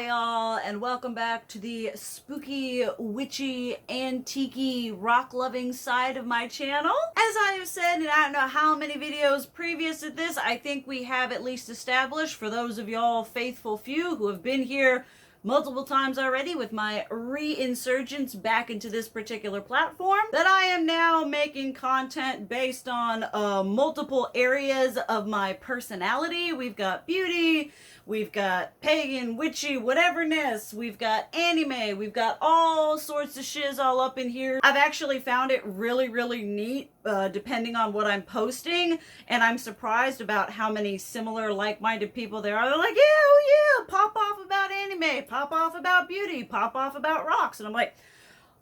Hi y'all, and welcome back to the spooky, witchy, antique-y, rock-loving side of my channel. As I have said, and I don't know how many videos previous to this, I think we have at least established, for those of y'all faithful few who have been here multiple times already with my reinsurgence back into this particular platform, that I am now making content based on multiple areas of my personality. We've got beauty, we've got pagan, witchy, whateverness, we've got anime, we've got all sorts of shiz all up in here. I've actually found it really, really neat depending on what I'm posting, and I'm surprised about how many similar like-minded people there are. They're like, yeah, oh yeah, pop off about anime, pop off about beauty, pop off about rocks. And I'm like,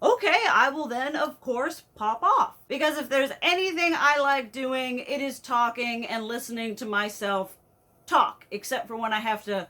okay, I will then, of course, pop off. Because if there's anything I like doing, it is talking and listening to myself talk, except for when I have to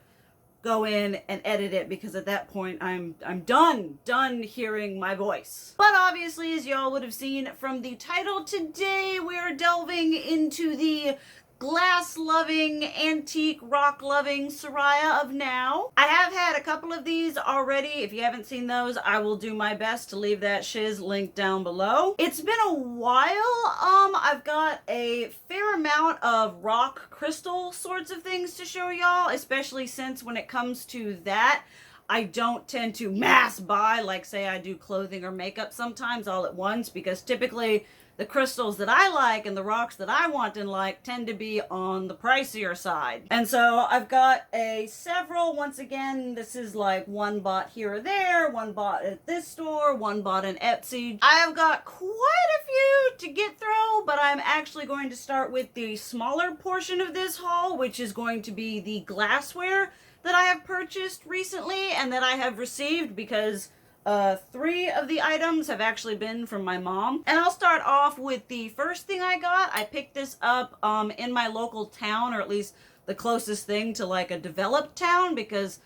go in and edit it, because at that point I'm done hearing my voice. But obviously, as y'all would have seen from the title, today we are delving into the glass-loving, antique, rock-loving Soraya of now. I have had a couple of these already. If you haven't seen those, I will do my best to leave that shiz linked down below. It's been a while. I've got a fair amount of rock crystal sorts of things to show y'all, especially since when it comes to that, I don't tend to mass buy, like say I do clothing or makeup sometimes all at once, because typically the crystals that I like and the rocks that I want and like tend to be on the pricier side. And so I've got several. Once again, this is like one bought here or there, one bought at this store, one bought in Etsy. I have got quite a few to get through, but I'm actually going to start with the smaller portion of this haul, which is going to be the glassware that I have purchased recently and that I have received, because 3 of the items have actually been from my mom. And I'll start off with the first thing I got. I picked this up in my local town, or at least the closest thing to like a developed town, because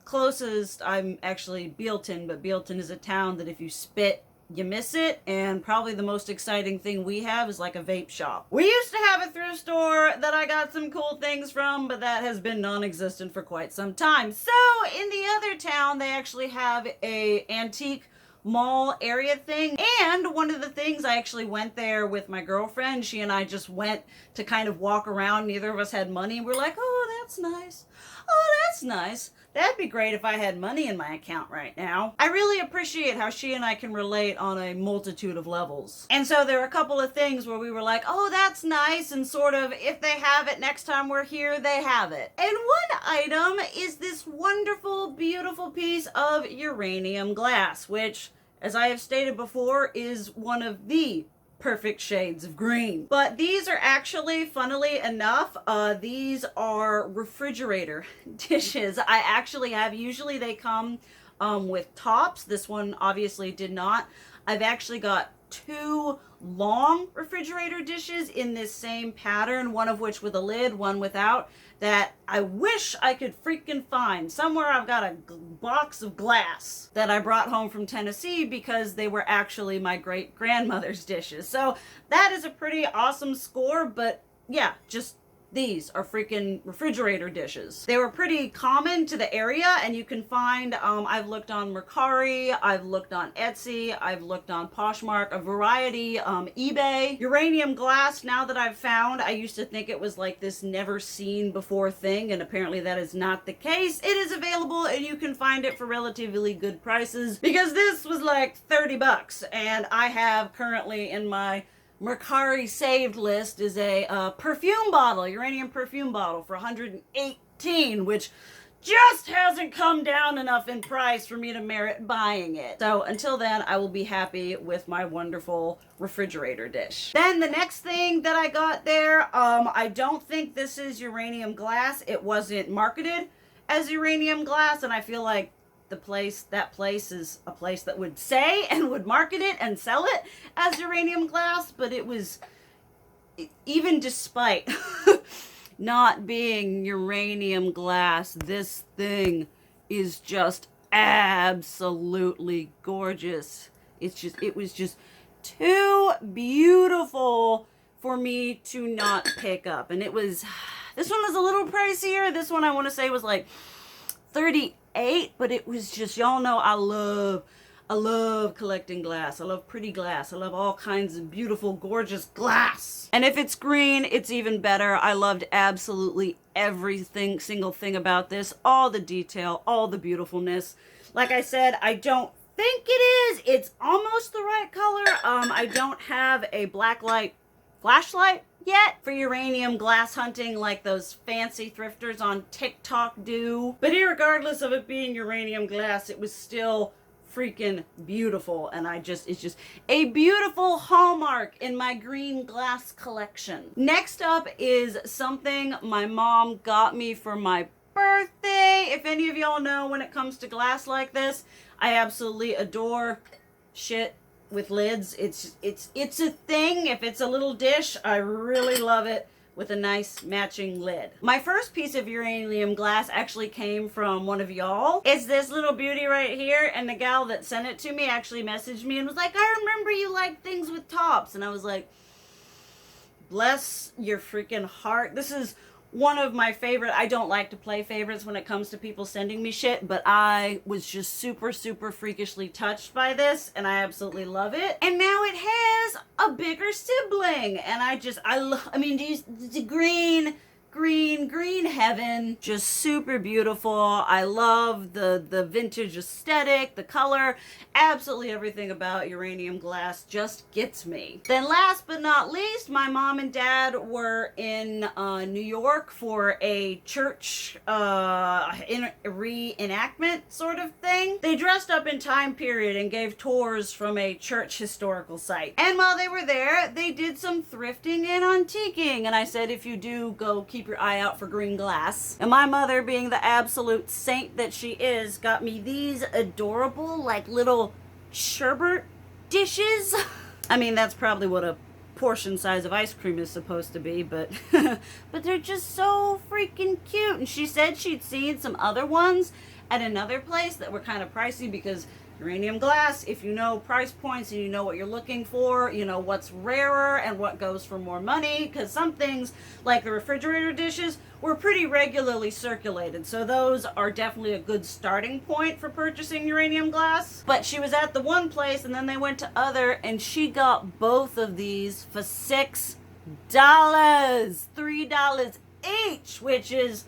closest I'm actually Bealton, but Bealton is a town that if you spit, you miss it. And probably the most exciting thing we have is like a vape shop. We used to have a thrift store that I got some cool things from, but that has been non-existent for quite some time. So in the other town, they actually have a antique mall area thing. And one of the things, I actually went there with my girlfriend. She and I just went to kind of walk around. Neither of us had money. We're like, oh, that's nice. Oh, that's nice. That'd be great if I had money in my account right now. I really appreciate how she and I can relate on a multitude of levels. And so there are a couple of things where we were like, oh, that's nice, and sort of, if they have it next time we're here, they have it. And one item is this wonderful, beautiful piece of uranium glass, which, as I have stated before, is one of the perfect shades of green. But these are actually, funnily enough, these are refrigerator dishes. I actually have, usually they come with tops. This one obviously did not. I've actually got 2 long refrigerator dishes in this same pattern, one of which with a lid, one without, that I wish I could freaking find. Somewhere I've got a box of glass that I brought home from Tennessee because they were actually my great-grandmother's dishes. So that is a pretty awesome score, but yeah, just these are freaking refrigerator dishes. They were pretty common to the area, and you can find, I've looked on Mercari, I've looked on Etsy, I've looked on Poshmark, a variety, eBay. Uranium glass, now that I've found, I used to think it was like this never seen before thing, and apparently that is not the case. It is available, and you can find it for relatively good prices, because this was like 30 bucks, and I have currently in my Mercari saved list is a perfume bottle, uranium perfume bottle for 118, which just hasn't come down enough in price for me to merit buying it. So until then, I will be happy with my wonderful refrigerator dish. Then the next thing that I got there, I don't think this is uranium glass. It wasn't marketed as uranium glass, and I feel like that place is a place that would say and would market it and sell it as uranium glass, but it was, even despite not being uranium glass, this thing is just absolutely gorgeous. It was just too beautiful for me to not pick up. And this one was a little pricier. This one I want to say was like 38 8, but it was just, y'all know I love collecting glass. I love pretty glass. I love all kinds of beautiful, gorgeous glass. And if it's green, it's even better. I loved absolutely everything, single thing about this. All the detail, all the beautifulness. Like I said, I don't think it is. It's almost the right color. I don't have a blacklight flashlight yet for uranium glass hunting like those fancy thrifters on TikTok do. But irregardless of it being uranium glass, it was still freaking beautiful, and it's just a beautiful hallmark in my green glass collection. Next up is something my mom got me for my birthday. If any of y'all know, when it comes to glass like this, I absolutely adore shit with lids. It's a thing. If it's a little dish, I really love it with a nice matching lid. My first piece of uranium glass actually came from one of y'all. It's this little beauty right here, and the gal that sent it to me actually messaged me and was like, I remember you like things with tops. And I was like, bless your freaking heart. This is one of my favorite. I don't like to play favorites when it comes to people sending me shit, but I was just super freakishly touched by this, and I absolutely love it. And now it has a bigger sibling, and I mean, the green heaven, just super beautiful. I love the vintage aesthetic, the color, absolutely everything about uranium glass just gets me. Then last but not least, my mom and dad were in New York for a church reenactment sort of thing. They dressed up in time period and gave tours from a church historical site. And while they were there, they did some thrifting and antiquing, and I said, if you do, go keep your eye out for green glass. And my mother, being the absolute saint that she is, got me these adorable, like, little sherbet dishes. I mean, that's probably what a portion size of ice cream is supposed to be, but but they're just so freaking cute. And she said she'd seen some other ones at another place that were kind of pricey, because uranium glass, if you know price points and you know what you're looking for, you know what's rarer and what goes for more money, because some things like the refrigerator dishes were pretty regularly circulated, so those are definitely a good starting point for purchasing uranium glass. But she was at the one place and then they went to other, and she got both of these for $6, $3 each, which is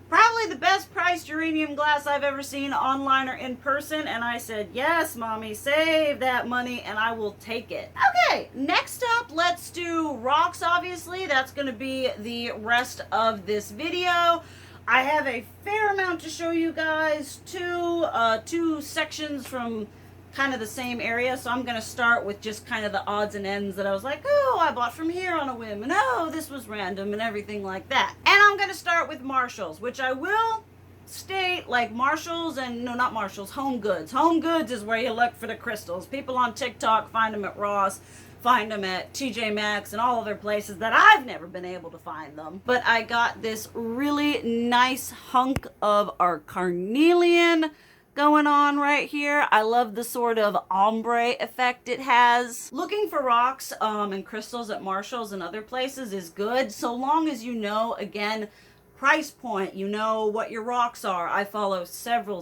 probably the best priced uranium glass I've ever seen online or in person. And I said, yes, mommy, save that money and I will take it. Okay, next up, let's do rocks, obviously. That's going to be the rest of this video. I have a fair amount to show you guys, two sections from kind of the same area, so I'm going to start with just kind of the odds and ends that I was like, oh, I bought from here on a whim, and oh, this was random, and everything like that. And I'm going to start with Marshalls, which I will state, like, Marshalls and, no, not Marshalls, Home Goods. Home Goods is where you look for the crystals. People on TikTok find them at Ross, find them at TJ Maxx and all other places that I've never been able to find them. But I got this really nice hunk of our carnelian going on right here. I love the sort of ombre effect it has. Looking for rocks and crystals at Marshalls and other places is good, so long as you know, again, price point, you know what your rocks are. I follow several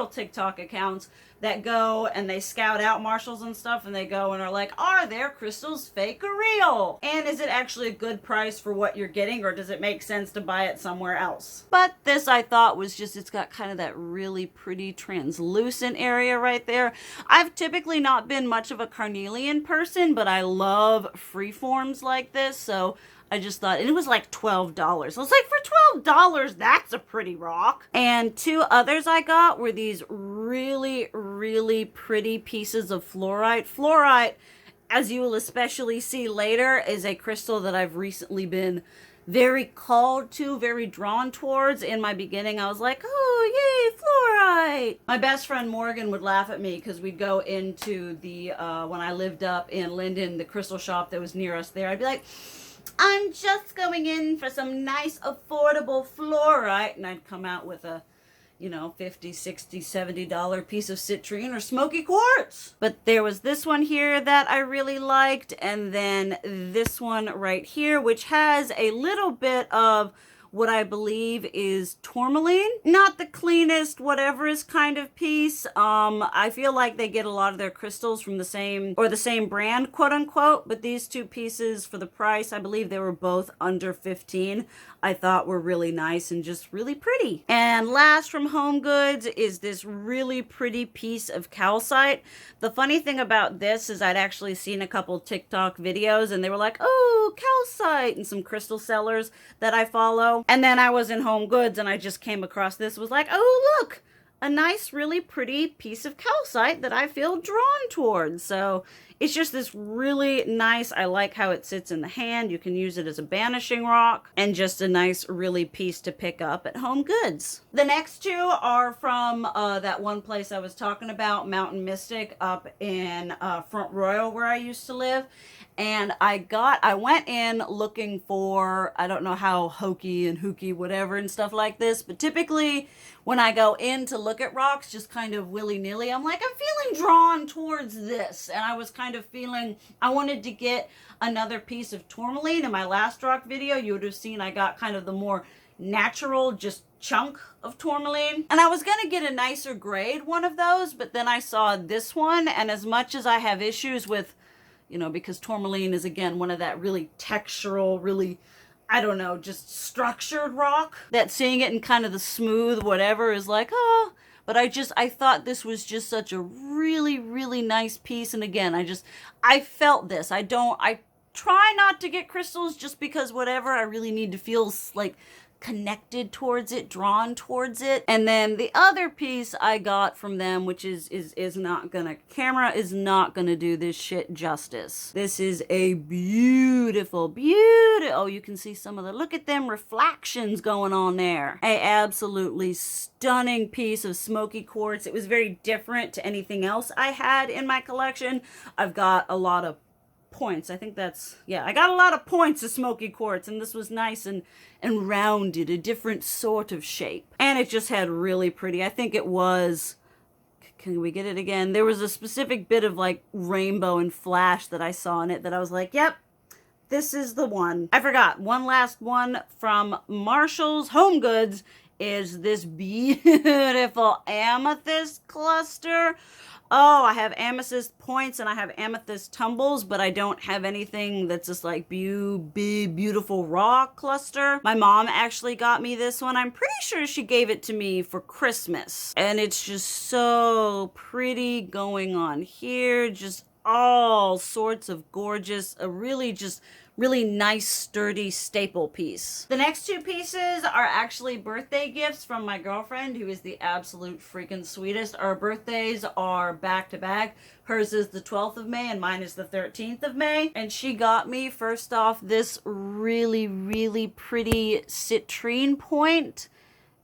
TikTok accounts that go and they scout out Marshalls and stuff, and they go and are like, are their crystals fake or real? And is it actually a good price for what you're getting, or does it make sense to buy it somewhere else? But this, I thought, was just, it's got kind of that really pretty translucent area right there. I've typically not been much of a carnelian person, but I love freeforms like this, so I just thought, and it was like $12. I was like, for $12, that's a pretty rock. And two others I got were these really pretty pieces of fluorite. Fluorite, as you will especially see later, is a crystal that I've recently been very called to, very drawn towards. In my beginning, I was like, oh, yay, fluorite. My best friend Morgan would laugh at me because we'd go into the, when I lived up in Linden, the crystal shop that was near us there, I'd be like, I'm just going in for some nice affordable fluorite, and I'd come out with a, you know, $50, $60, $70 piece of citrine or smoky quartz. But there was this one here that I really liked, and then this one right here, which has a little bit of what I believe is tourmaline. Not the cleanest, whatever is kind of piece. I feel like they get a lot of their crystals from the same brand, quote unquote, but these two pieces for the price, I believe they were both under 15, I thought were really nice and just really pretty. And last from Home Goods is this really pretty piece of calcite. The funny thing about this is I'd actually seen a couple TikTok videos and they were like, oh, calcite, and some crystal sellers that I follow. And then I was in Home Goods and I just came across this, was like, oh, look, a nice, really pretty piece of calcite that I feel drawn towards. So it's just this really nice, I like how it sits in the hand. You can use it as a banishing rock, and just a nice, really piece to pick up at Home Goods. The next two are from that one place I was talking about, Mountain Mystic, up in Front Royal where I used to live. And I went in looking for, I don't know how hokey and hooky whatever and stuff like this, but typically when I go in to look at rocks, just kind of willy-nilly, I'm like, I'm feeling drawn towards this. And I was kind of feeling, I wanted to get another piece of tourmaline. In my last rock video, you would have seen I got kind of the more natural, just chunk of tourmaline. And I was going to get a nicer grade one of those, but then I saw this one, and as much as I have issues with, you know, because tourmaline is, again, one of that really textural, really, I don't know, just structured rock, that seeing it in kind of the smooth whatever is like, oh, but I thought this was just such a really, really nice piece. And again, I felt this. I try not to get crystals just because whatever, I really need to feel like connected towards it, drawn towards it. And then the other piece I got from them, which is not gonna, camera is not gonna do this shit justice. This is a beautiful, oh, you can see some of the, look at them reflections going on there. A absolutely stunning piece of smoky quartz. It was very different to anything else I had in my collection. I've got a lot of points. I think that's, yeah, I got a lot of points of smoky quartz, and this was nice and rounded, a different sort of shape. And it just had really pretty, I think it was, can we get it again? There was a specific bit of like rainbow and flash that I saw in it that I was like, yep, this is the one. I forgot, one last one from Marshall's Home Goods is this beautiful amethyst cluster. Oh, I have amethyst points and I have amethyst tumbles, but I don't have anything that's just like big, beautiful rock cluster. My mom actually got me this one. I'm pretty sure she gave it to me for Christmas. And it's just so pretty going on here. Just all sorts of gorgeous, really nice, sturdy staple piece. The next two pieces are actually birthday gifts from my girlfriend, who is the absolute freaking sweetest. Our birthdays are back to back. Hers is the 12th of May and mine is the 13th of May. And she got me, first off, this really, really pretty citrine point.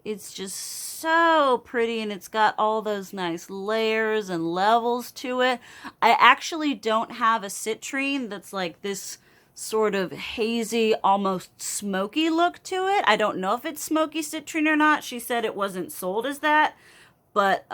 It's just so pretty, and it's got all those nice layers and levels to it. I actually don't have a citrine that's like this sort of hazy, almost smoky look to it. I don't know if it's smoky citrine or not. She said it wasn't sold as that, but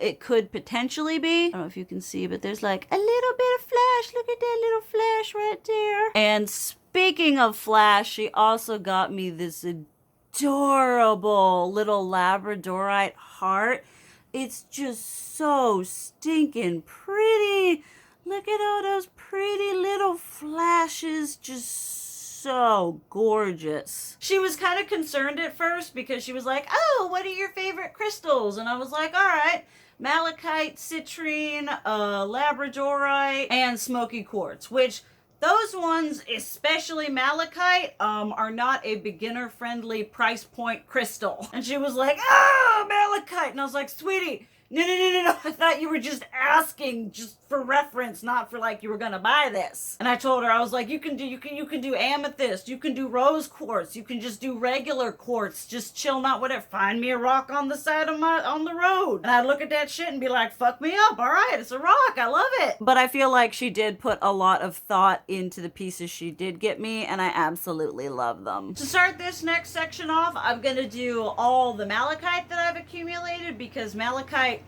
it could potentially be. I don't know if you can see, but there's like a little bit of flash. Look at that little flash right there. And speaking of flash, she also got me this adorable little labradorite heart. It's just so stinking pretty. Look at all those pretty little flashes, just so gorgeous. She was kind of concerned at first because she was like, oh, what are your favorite crystals? And I was like, all right, malachite, citrine, labradorite, and smoky quartz, which those ones, especially malachite, are not a beginner-friendly price point crystal. And she was like, oh, malachite. And I was like, sweetie, no. I thought you were just asking just for reference, not for like you were gonna buy this. And I told her, I was like, you can do amethyst, you can do rose quartz, you can just do regular quartz, just chill, not whatever. Find me a rock on the side of on the road. And I'd look at that shit and be like, fuck me up. All right, it's a rock. I love it. But I feel like she did put a lot of thought into the pieces she did get me, and I absolutely love them. To start this next section off, I'm gonna do all the malachite that I've accumulated, because malachite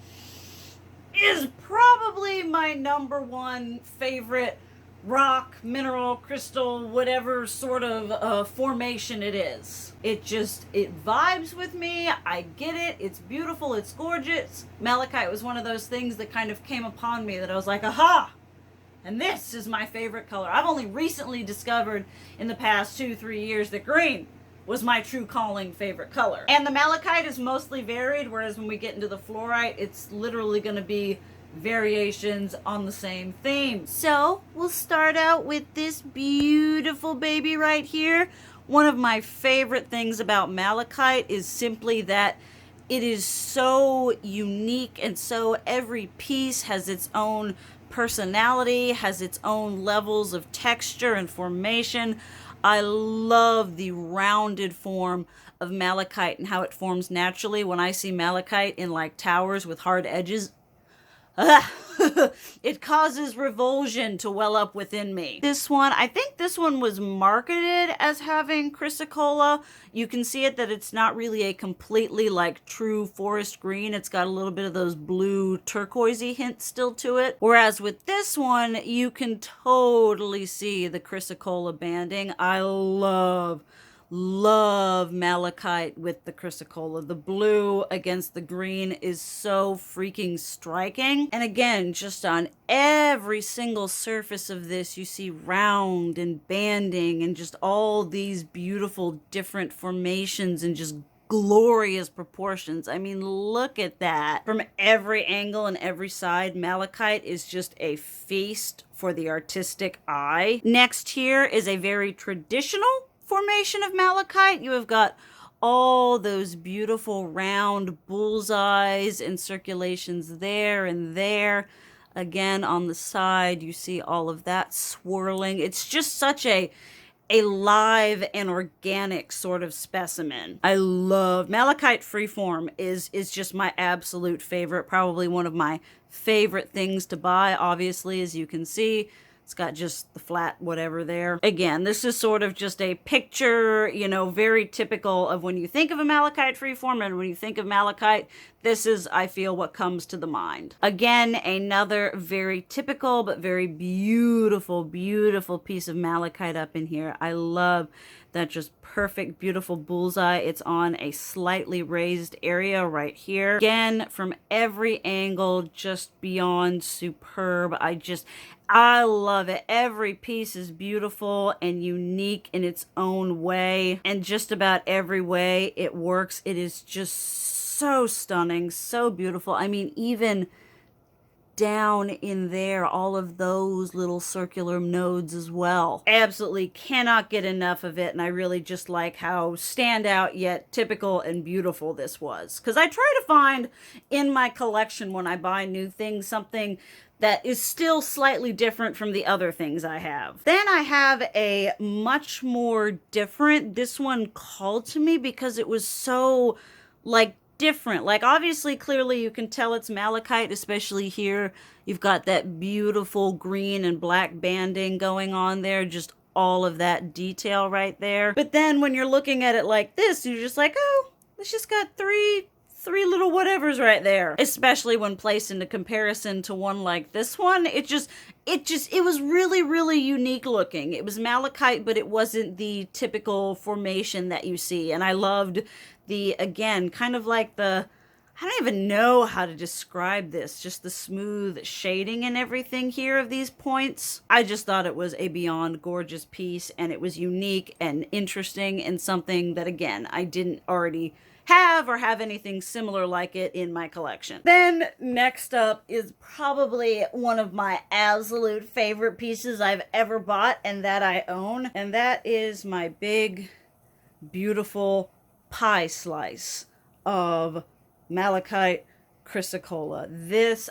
is probably my #1 favorite rock, mineral, crystal, whatever sort of formation it is. It vibes with me. I get it. It's beautiful. It's gorgeous. Malachite was one of those things that kind of came upon me that I was like, aha! And this is my favorite color. I've only recently discovered in the past 2-3 years that green was my true calling favorite color. And the malachite is mostly varied, whereas when we get into the fluorite, it's literally going to be variations on the same theme. So we'll start out with this beautiful baby right here. One of my favorite things about malachite is simply that it is so unique, and so every piece has its own personality, has its own levels of texture and formation. I love the rounded form of malachite and how it forms naturally. When I see malachite in like towers with hard edges, it causes revulsion to well up within me. This one, I think this one was marketed as having chrysocolla. You can see it that it's not really a completely like true forest green. It's got a little bit of those blue turquoisey hints still to it. Whereas with this one, you can totally see the chrysocolla banding. I love malachite with the chrysocolla. The blue against the green is so freaking striking. And again, just on every single surface of this, you see round and banding and just all these beautiful different formations and just glorious proportions. I mean, look at that. From every angle and every side, malachite is just a feast for the artistic eye. Next here is a very traditional formation of malachite. You have got all those beautiful round bullseyes and circulations there and there. Again, on the side, you see all of that swirling. It's just such a live and organic sort of specimen. I love malachite freeform is just my absolute favorite, probably one of my favorite things to buy. Obviously, as you can see, it's got just the flat whatever there. Again, this is sort of just a picture, you know, very typical of when you think of a malachite freeform, and when you think of malachite, this is, I feel, what comes to the mind. Again, another very typical but very beautiful, beautiful piece of malachite up in here. I love that just perfect, beautiful bullseye. It's on a slightly raised area right here. Again, from every angle, just beyond superb. I love it. Every piece is beautiful and unique in its own way. And just about every way it works, it is just so stunning, so beautiful. I mean, even down in there, all of those little circular nodes as well. Absolutely cannot get enough of it, and I really just like how standout yet typical and beautiful this was. Because I try to find in my collection, when I buy new things, something that is still slightly different from the other things I have. Then I have a much more different, this one called to me because it was so like different. Like obviously, clearly you can tell it's malachite, especially here. You've got that beautiful green and black banding going on there, just all of that detail right there. But then when you're looking at it like this, you're just like, oh, it's just got three little whatevers right there. Especially when placed into comparison to one like this one, it was really, really unique looking. It was malachite, but it wasn't the typical formation that you see. And I loved the, again, kind of like the, I don't even know how to describe this, just the smooth shading and everything here of these points. I just thought it was a beyond gorgeous piece, and it was unique and interesting, and something that, again, I didn't already have or have anything similar like it in my collection. Then next up is probably one of my absolute favorite pieces I've ever bought and that I own, and that is my big, beautiful pie slice of malachite chrysocolla.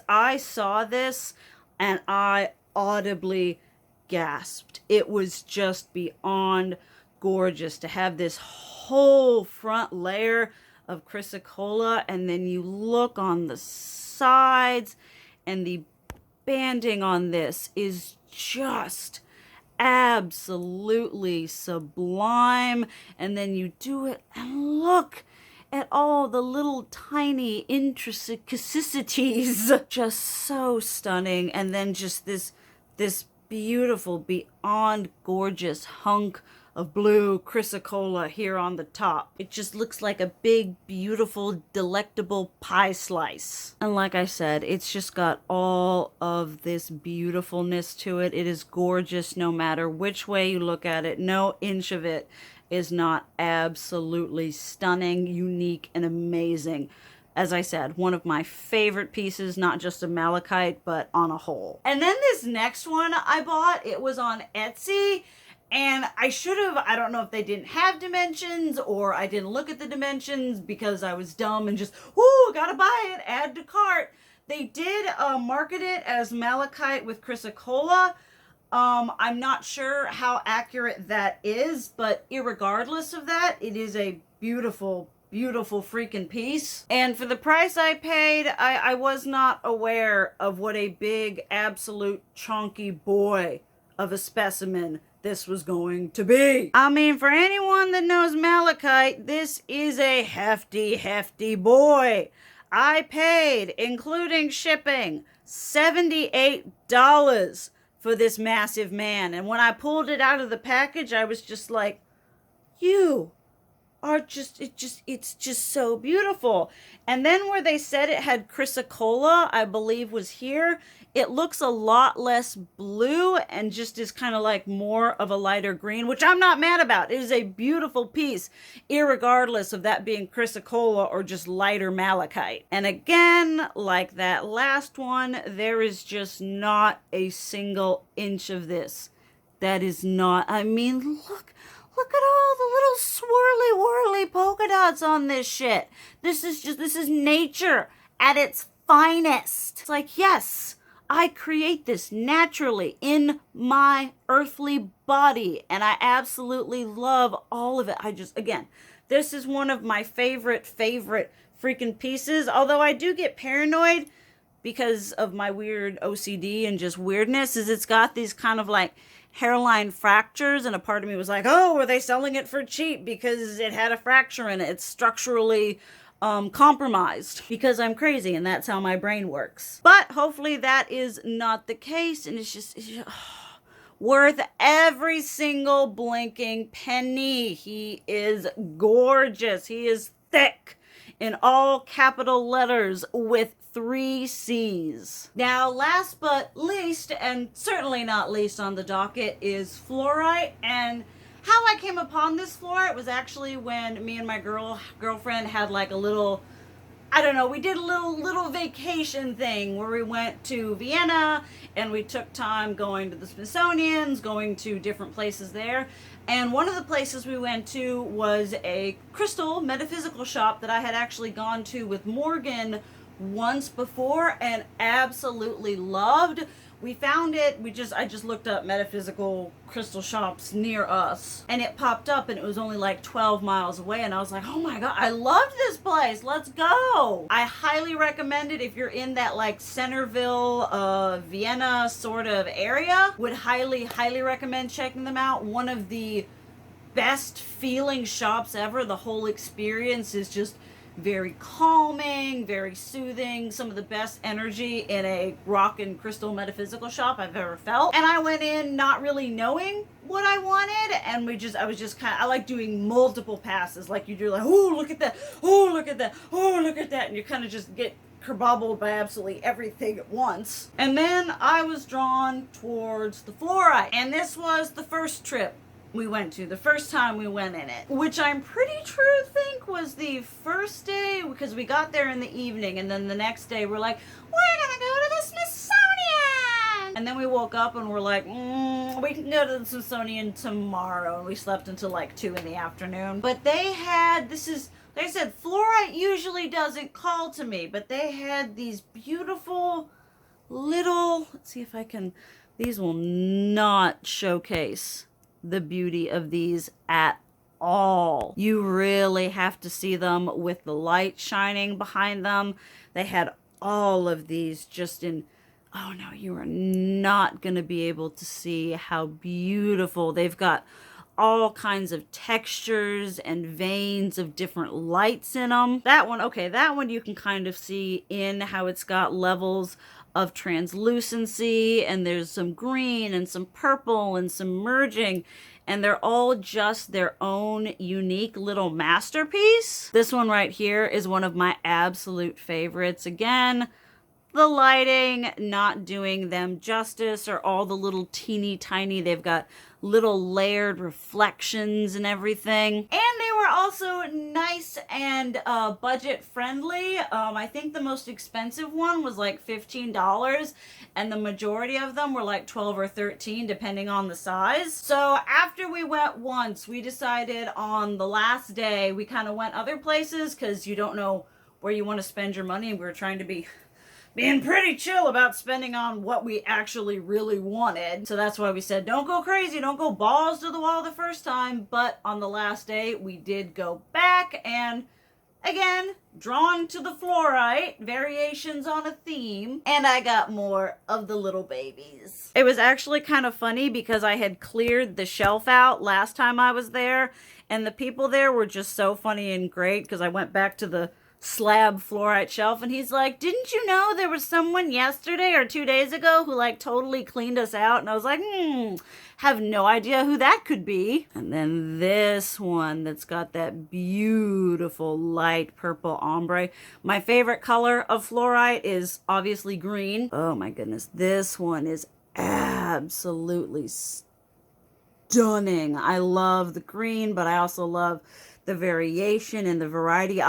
I saw this and I audibly gasped. It was just beyond gorgeous to have this whole front layer of chrysocolla, and then you look on the sides and the banding on this is just absolutely sublime. And then you do it and look at all the little tiny intricacies, just so stunning. And then just this beautiful, beyond gorgeous hunk of blue chrysocolla here on the top. It just looks like a big, beautiful, delectable pie slice. And like I said, it's just got all of this beautifulness to it. It is gorgeous no matter which way you look at it. No inch of it is not absolutely stunning, unique, and amazing. As I said, one of my favorite pieces, not just of malachite, but on a whole. And then this next one I bought, it was on Etsy. And I should have, I don't know if they didn't have dimensions or I didn't look at the dimensions because I was dumb and just, ooh, gotta buy it, add to cart. They did market it as malachite with chrysocolla. I'm not sure how accurate that is, but irregardless of that, it is a beautiful, beautiful freaking piece. And for the price I paid, I was not aware of what a big, absolute chunky boy of a specimen this was going to be. I mean, for anyone that knows malachite, this is a hefty, hefty boy. I paid, including shipping, $78 for this massive man. And when I pulled it out of the package, I was just like, you are just, it's just so beautiful. And then where they said it had chrysocolla, I believe was here, it looks a lot less blue and just is kind of like more of a lighter green, which I'm not mad about. It is a beautiful piece, irregardless of that being chrysocolla or just lighter malachite. And again, like that last one, there is just not a single inch of this that is not, I mean, look at all the little swirly whirly polka dots on this shit. This is nature at its finest. It's like, yes, I create this naturally in my earthly body, and I absolutely love all of it. Again, this is one of my favorite freaking pieces, although I do get paranoid because of my weird OCD and just weirdness, is it's got these kind of like hairline fractures, and a part of me was like, oh, were they selling it for cheap because it had a fracture in it? It's structurally compromised because I'm crazy and that's how my brain works. But hopefully that is not the case, and it's just worth every single blinking penny. He is gorgeous. He is thick in all capital letters with 3 C's. Now, last but least, and certainly not least on the docket, is fluorite. And how I came upon this fluorite was actually when me and my girlfriend had like a little, I don't know, we did a little vacation thing where we went to Vienna and we took time going to the Smithsonian's, going to different places there. And one of the places we went to was a crystal metaphysical shop that I had actually gone to with Morgan once before and absolutely loved. We found it, I just looked up metaphysical crystal shops near us, and it popped up, and it was only like 12 miles away, and I was like, oh my god, I love this place, let's go. I highly recommend it if you're in that like Centerville, Vienna sort of area. Would highly recommend checking them out. One of the best feeling shops ever. The whole experience is just very calming, very soothing, some of the best energy in a rock and crystal metaphysical shop I've ever felt. And I went in not really knowing what I wanted, and I was just I like doing multiple passes, like you do, like, oh, look at that, oh, look at that, oh, look at that, and you kind of just get kerbobbled by absolutely everything at once. And then I was drawn towards the fluorite, and this was the first trip we went to, the first time we went in it, which I'm pretty true think was the first day, because we got there in the evening, and then the next day we're like, we're gonna go to the Smithsonian, and then we woke up and we're like, we can go to the Smithsonian tomorrow, and we slept until like 2 in the afternoon. But they had, like I said, fluorite usually doesn't call to me, but they had these beautiful little, let's see if I can, these will not showcase the beauty of these at all. You really have to see them with the light shining behind them. They had all of these just in, oh no, you are not going to be able to see how beautiful. They've got all kinds of textures and veins of different lights in them. That one, okay, that one you can kind of see in how it's got levels of translucency, and there's some green and some purple and some merging, and they're all just their own unique little masterpiece. This one right here is one of my absolute favorites. Again, the lighting not doing them justice, or all the little teeny tiny, they've got little layered reflections and everything. And they were also nice and budget friendly. I think the most expensive one was like $15, and the majority of them were like 12 or 13 depending on the size. So after we went once, we decided on the last day, we kind of went other places because you don't know where you want to spend your money, and we were trying to being pretty chill about spending on what we actually really wanted. So that's why we said, don't go crazy, don't go balls to the wall the first time. But on the last day, we did go back, and again, drawn to the Fluorite, variations on a theme, and I got more of the little babies. It was actually kind of funny because I had cleared the shelf out last time I was there, and the people there were just so funny and great because I went back to the slab Fluorite shelf, and he's like, didn't you know there was someone yesterday or 2 days ago who like totally cleaned us out? And I was like, have no idea who that could be. And then this one that's got that beautiful light purple ombre. My favorite color of Fluorite is obviously green. Oh my goodness, this one is absolutely stunning. I love the green, but I also love the variation and the variety.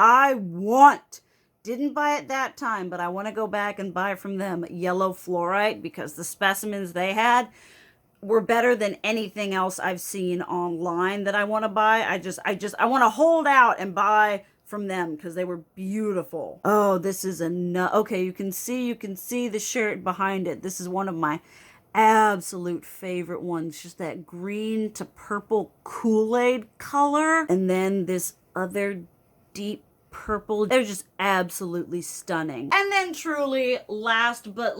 Didn't buy it that time, but I want to go back and buy from them yellow Fluorite because the specimens they had were better than anything else I've seen online that I want to buy. I want to hold out and buy from them because they were beautiful. Oh, this is okay, you can see the shirt behind it. This is one of my absolute favorite ones, just that green to purple Kool-Aid color, and then this other deep purple. They're just absolutely stunning. And then truly last but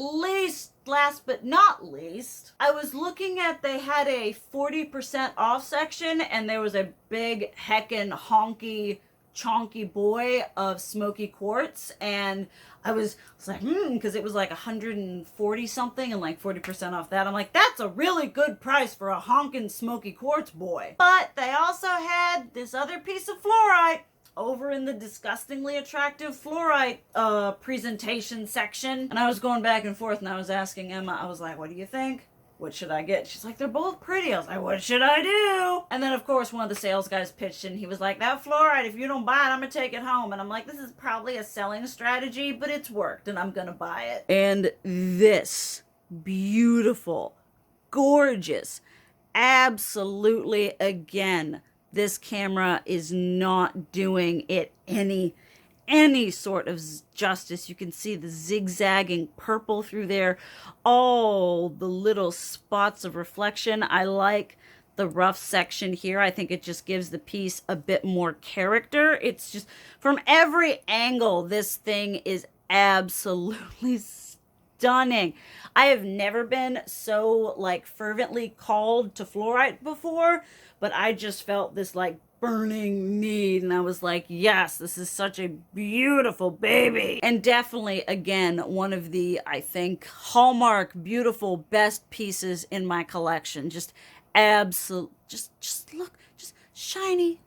not least, I was looking at, they had a 40% off section, and there was a big heckin' honky chonky boy of smoky quartz, and I was like, because it was like 140 something and like 40% off that. I'm like, that's a really good price for a honkin' smoky quartz boy. But they also had this other piece of Fluorite over in the disgustingly attractive Fluorite presentation section. And I was going back and forth, and I was asking Emma, I was like, what do you think? What should I get? She's like, they're both pretty. I was like, what should I do? And then, of course, one of the sales guys pitched in. He was like, that Fluorite, if you don't buy it, I'm going to take it home. And I'm like, this is probably a selling strategy, but it's worked, and I'm going to buy it. And this beautiful, gorgeous, absolutely, again, this camera is not doing it any sort of justice. You can see the zigzagging purple through there, all the little spots of reflection. I like the rough section here. I think it just gives the piece a bit more character. It's just, from every angle, this thing is absolutely stunning. I have never been so like fervently called to Fluorite before, but I just felt this like burning need, and I was like, yes, this is such a beautiful baby. And definitely, again, one of the, I think, hallmark beautiful best pieces in my collection. Just absolute, just look, just shiny,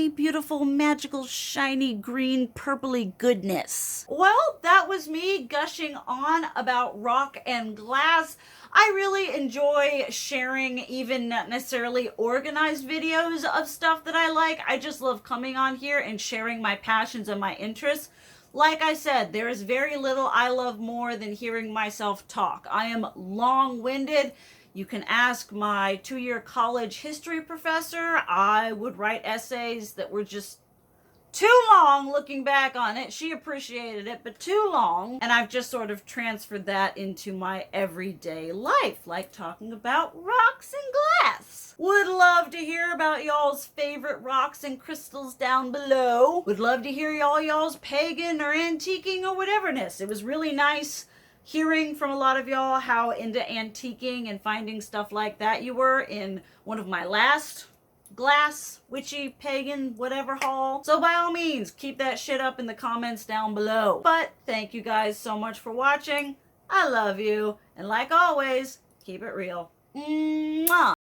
beautiful, magical, shiny, green, purpley goodness. Well, that was me gushing on about rock and glass. I really enjoy sharing even not necessarily organized videos of stuff that I like. I just love coming on here and sharing my passions and my interests. Like I said, there is very little I love more than hearing myself talk. I am long-winded. You can ask my 2-year college history professor. I would write essays that were just too long looking back on it. She appreciated it, but too long. And I've just sort of transferred that into my everyday life, like talking about rocks and glass. Would love to hear about y'all's favorite rocks and crystals down below. Would love to hear y'all's pagan or antiquing or whateverness. It was really nice hearing from a lot of y'all how into antiquing and finding stuff like that you were in one of my last glass, witchy, pagan, whatever haul. So by all means, keep that shit up in the comments down below. But thank you guys so much for watching. I love you. And like always, keep it real. Mwah!